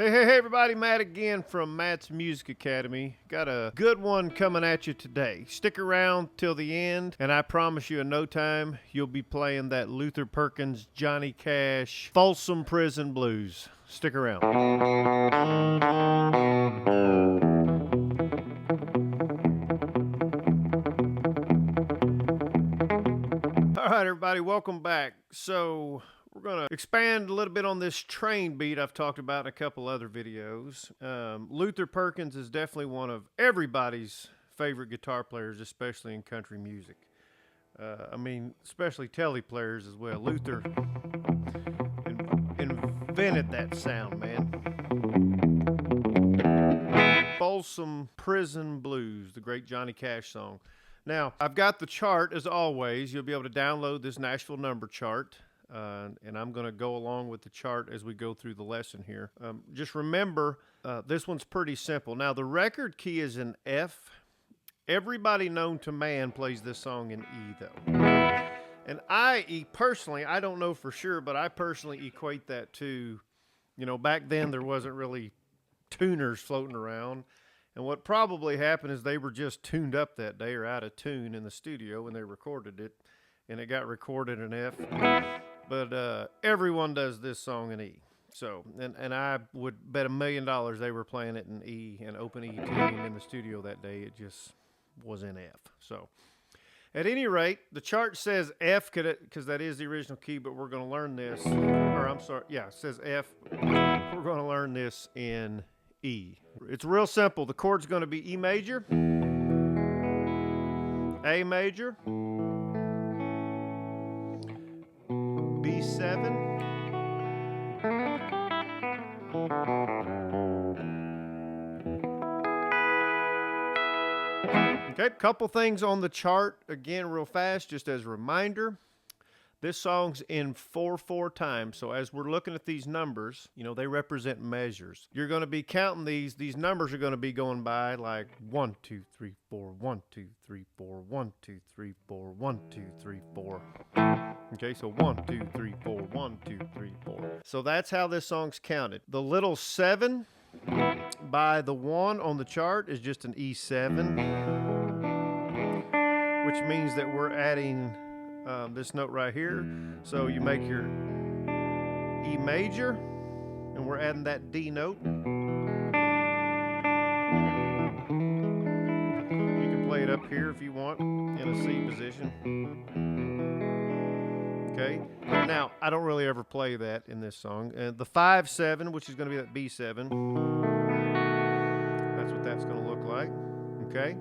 Hey, everybody, Matt again from Matt's Music Academy. Got a good one coming at you today. Stick around till the end, and I promise you in no time, you'll be playing that Luther Perkins, Johnny Cash, Folsom Prison Blues. Stick around. All right, everybody, welcome back. So we're going to expand a little bit on this train beat I've talked about in a couple other videos. Luther Perkins is definitely one of everybody's favorite guitar players, especially in country music. Especially telly players as well. Luther invented that sound, man. Folsom Prison Blues, the great Johnny Cash song. Now, I've got the chart, as always. You'll be able to download this Nashville number chart. And I'm going to go along with the chart as we go through the lesson here. Just remember, this one's pretty simple. Now, the record key is in F. Everybody known to man plays this song in E, though. And I personally, I don't know for sure, but I personally equate that to, back then there wasn't really tuners floating around. And what probably happened is they were just tuned up that day or out of tune in the studio when they recorded it. And it got recorded in F. But everyone does this song in E. So, and I would bet $1 million they were playing it in E, an open E tuning in the studio that day. It just was in F. So, at any rate, the chart says F because that is the original key, but we're going to learn this. It says F. We're going to learn this in E. It's real simple. The chord's going to be E major, A major, B7, okay, couple things on the chart again real fast just as a reminder. This song's in 4/4 time, so as we're looking at these numbers, they represent measures. You're going to be counting these numbers are going to be going by like 1 2 3 4 1 2 3 4 1 2 3 4 1 2 3 4. Okay, so 1 2 3 4 1 2 3 4. So that's how this song's counted. The little 7 by the 1 on the chart is just an E7, which means that we're adding this note right here. So you make your E major, and we're adding that D note. You can play it up here if you want in a C position. Okay. Now, I don't really ever play that in this song. The 5/7, which is going to be that B7. That's what that's going to look like. Okay.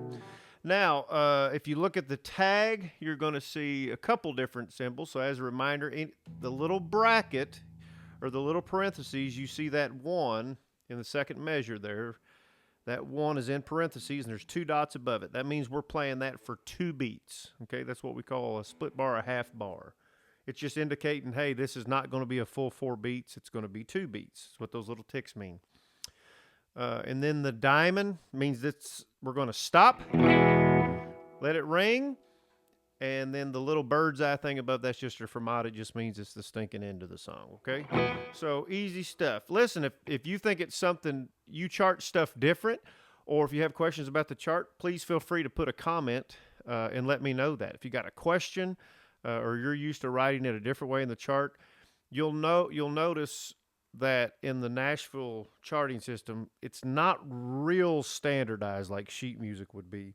Now, if you look at the tag, you're going to see a couple different symbols. So as a reminder, in the little bracket or the little parentheses, you see that 1 in the second measure there. That 1 is in parentheses, and there's 2 dots above it. That means we're playing that for 2 beats. Okay, that's what we call a split bar, a half bar. It's just indicating, hey, this is not going to be a full 4 beats. It's going to be 2 beats. That's what those little ticks mean. And then the diamond means we're going to stop, let it ring, and then the little bird's eye thing above, that's just a fermata. It just means it's the stinking end of the song, okay? So easy stuff. Listen, if you think it's something, you chart stuff different, or if you have questions about the chart, please feel free to put a comment and let me know that. If you got a question or you're used to writing it a different way in the chart, you'll notice that in the Nashville charting system, it's not real standardized like sheet music would be.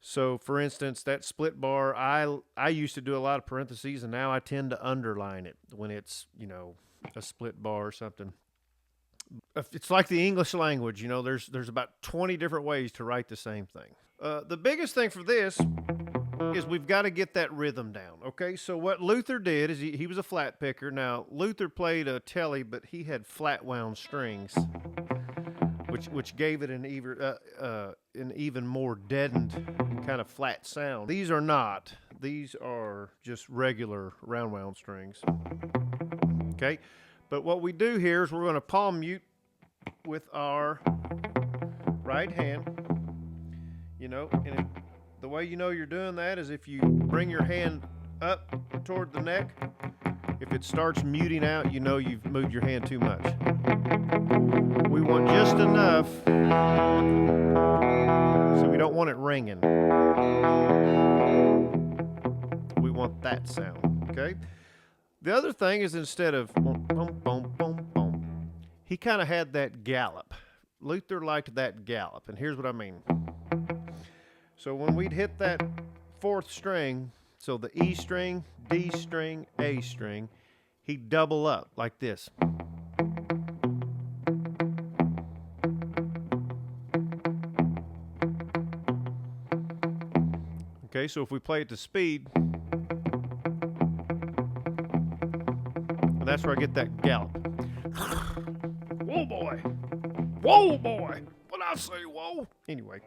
So, for instance, that split bar, I used to do a lot of parentheses, and now I tend to underline it when it's, a split bar or something. It's like the English language, there's about 20 different ways to write the same thing. The biggest thing for this is we've got to get that rhythm down, okay? So what Luther did is he was a flat picker. Now, Luther played a telly, but he had flat wound strings, which gave it an even more deadened kind of flat sound. These are not. These are just regular round wound strings, okay? But what we do here is we're going to palm mute with our right hand, and the way you're doing that is if you bring your hand up toward the neck If it starts muting out, you know you've moved your hand too much. We want just enough so we don't want it ringing. We want that sound, okay? The other thing is, instead of boom, boom, boom, boom, boom, he kind of had that gallop. Luther liked that gallop, and here's what I mean. So when we'd hit that fourth string, so the E string, D string, A string, he'd double up like this. Okay, so if we play it to speed, and that's where I get that gallop. Whoa, boy. Whoa, boy. What I say, whoa? Anyway,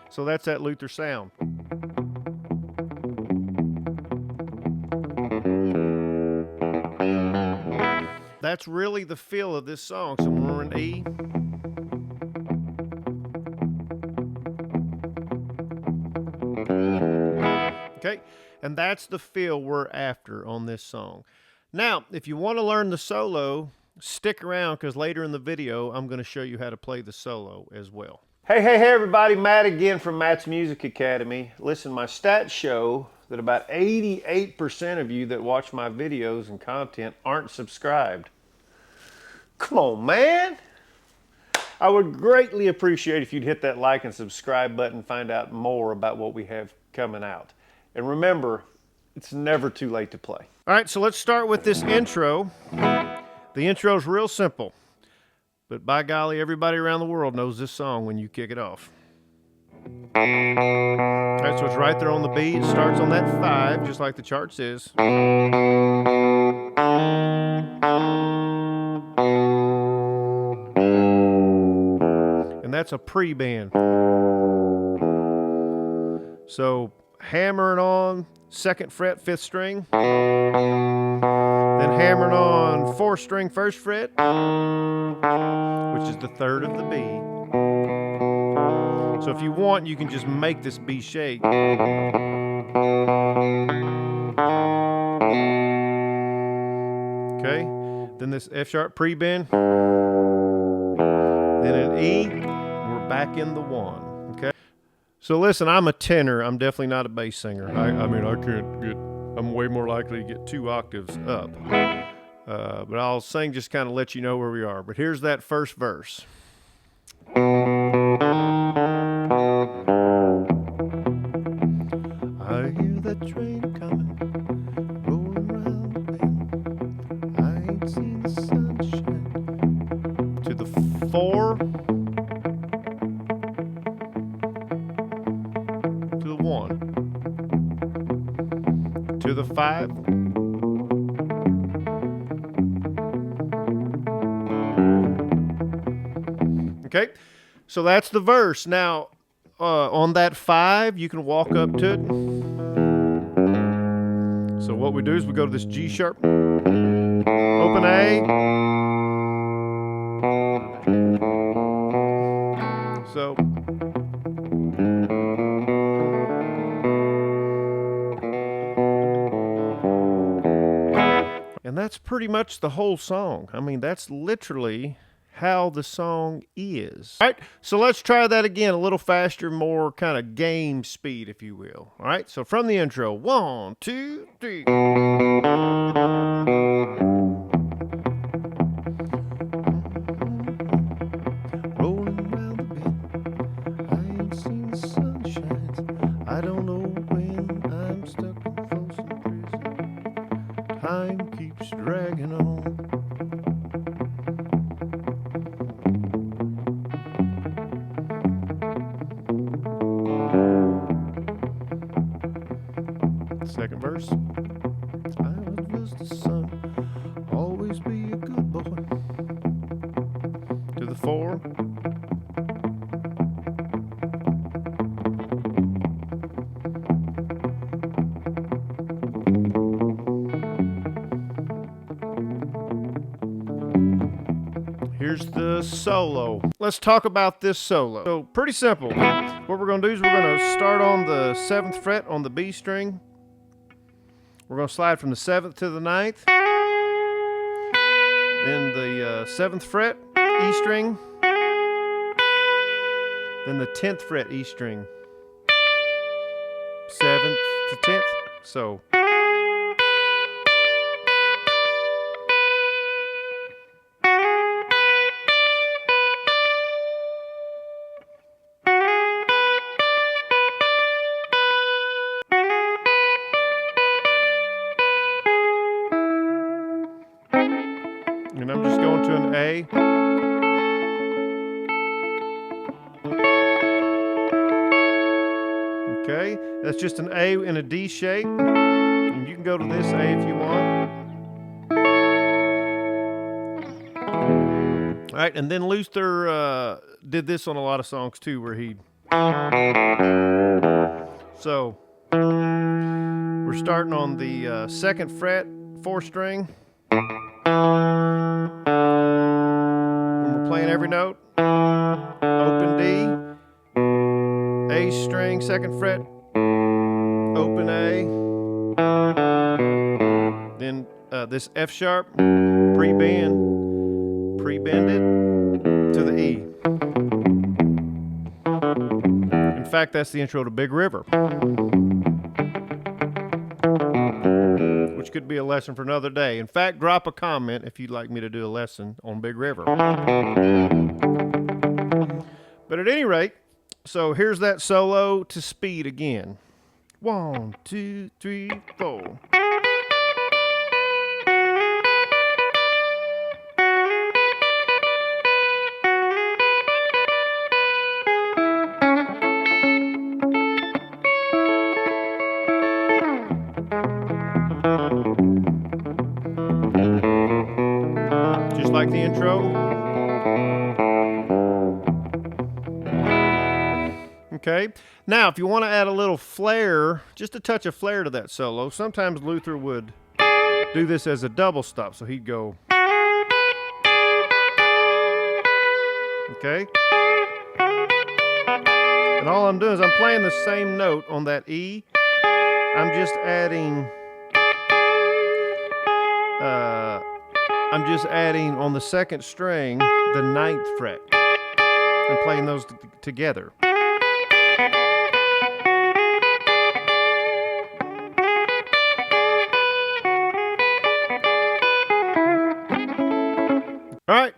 so that's that Luther sound. That's really the feel of this song. So we're in E. Okay, and that's the feel we're after on this song. Now, if you want to learn the solo, stick around, because later in the video, I'm going to show you how to play the solo as well. Hey everybody, Matt again from Matt's Music Academy. Listen, my stats show that about 88% of you that watch my videos and content aren't subscribed. Come on, man. I would greatly appreciate if you'd hit that like and subscribe button, find out more about what we have coming out. And remember, it's never too late to play. All right, so let's start with this intro. The intro is real simple, but by golly, everybody around the world knows this song when you kick it off. All right, so it's right there on the beat. It starts on that 5, just like the chart says. And that's a pre-bend. So hammering on 2nd fret, 5th string. Then hammering on 4th string, 1st fret, which is the 3rd of the B. So if you want, you can just make this B shape. Okay, then this F sharp pre-bend. Then an E, and we're back in the 1. Okay. So listen, I'm a tenor. I'm definitely not a bass singer. I mean, I can't get. I'm way more likely to get 2 octaves up. But I'll sing just kind of let you know where we are. But here's that first verse. I hear that train coming, rolling round the bend. I ain't seen the sunshine. To the 4. To the 1. To the 5. Okay, so that's the verse. Now, on that 5, you can walk up to it. So what we do is we go to this G sharp, open A. So. And that's pretty much the whole song. I mean, that's literally how the song is. All right, so let's try that again, a little faster, more kind of game speed, if you will. All right, so from the intro, 1, 2, 3. Rolling round the bend, I ain't seen the sunshine. I don't know when I'm stuck in Folsom Prison. Time keeps dragging on. Second verse. I was just a son, always be a good boy. To the 4. Here's the solo. Let's talk about this solo. So pretty simple. What we're going to do is we're going to start on the 7th fret on the B string. We're going to slide from the 7th to the 9th. then the 7th fret E string, then the 10th fret E string, 7th to 10th. So and I'm just going to an A. Okay, that's just an A in a D shape. And you can go to this A if you want. All right, and then Luther did this on a lot of songs too, where he. So we're starting on the 2nd fret, 4th string. And we're playing every note. Open D, A string, 2nd fret, open A. Then this F sharp, pre-bend it to the E. In fact, that's the intro to Big River, which could be a lesson for another day. In fact, drop a comment if you'd like me to do a lesson on Big River. But at any rate, so here's that solo to speed again. 1, 2, 3, 4. Just like the intro. Okay, now if you want to add a little flair, just a touch of flair to that solo, sometimes Luther would do this as a double stop, so he'd go. Okay, and all I'm doing is I'm playing the same note on that E. I'm just adding on the 2nd string the 9th fret and playing those together. All right,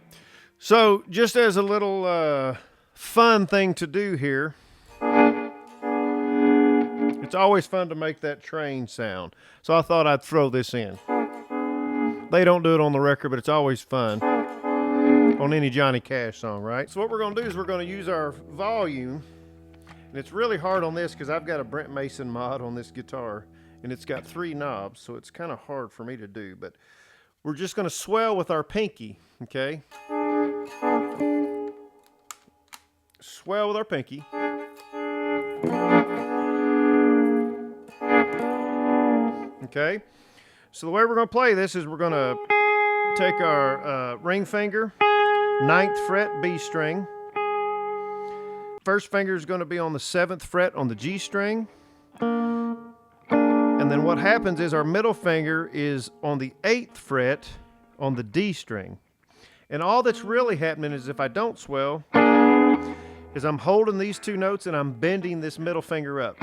so just as a little fun thing to do here, it's always fun to make that train sound. So I thought I'd throw this in. They don't do it on the record, but it's always fun on any Johnny Cash song, right? So what we're going to do is we're going to use our volume, and it's really hard on this because I've got a Brent Mason mod on this guitar, and it's got 3 knobs, so it's kind of hard for me to do, but we're just going to swell with our pinky, okay? Swell with our pinky. Okay? So the way we're going to play this is we're going to take our ring finger, 9th fret B string. First finger is going to be on the 7th fret on the G string. And then what happens is our middle finger is on the 8th fret on the D string. And all that's really happening is if I don't swell, is I'm holding these 2 notes and I'm bending this middle finger up.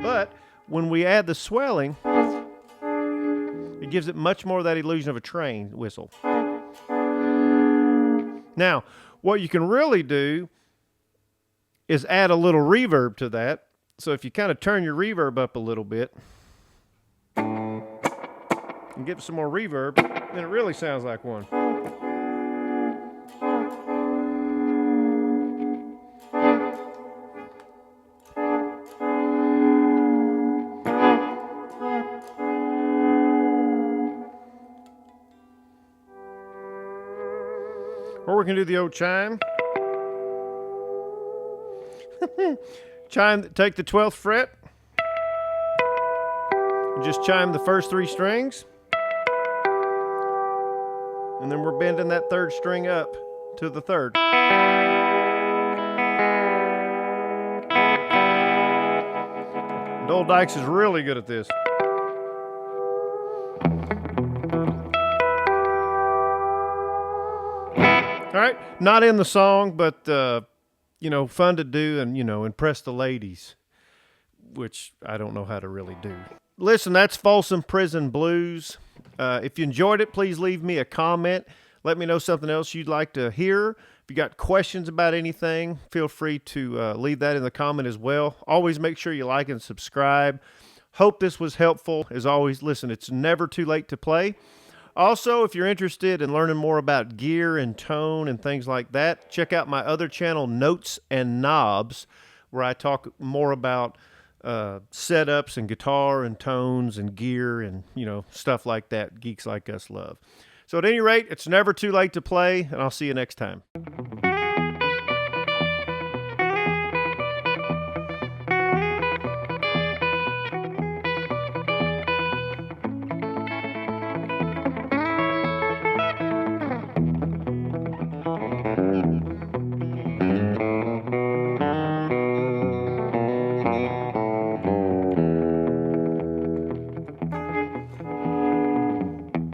But when we add the swelling, it gives it much more of that illusion of a train whistle. Now, what you can really do is add a little reverb to that. So if you kind of turn your reverb up a little bit and give it some more reverb, then it really sounds like one. Or we can do the old chime. Chime, take the 12th fret and just chime the first 3 strings. And then we're bending that 3rd string up to the 3rd. Dole Dykes is really good at this. All right, not in the song, but you know, fun to do and, you know, impress the ladies, which I don't know how to really do. Listen, that's Folsom Prison Blues. If you enjoyed it, please leave me a comment. Let me know something else you'd like to hear. If you got questions about anything, feel free to leave that in the comment as well. Always make sure you like and subscribe. Hope this was helpful. As always, listen, it's never too late to play. Also, if you're interested in learning more about gear and tone and things like that, check out my other channel, Notes and Knobs, where I talk more about setups and guitar and tones and gear and, you know, stuff like that geeks like us love. So at any rate, it's never too late to play, and I'll see you next time.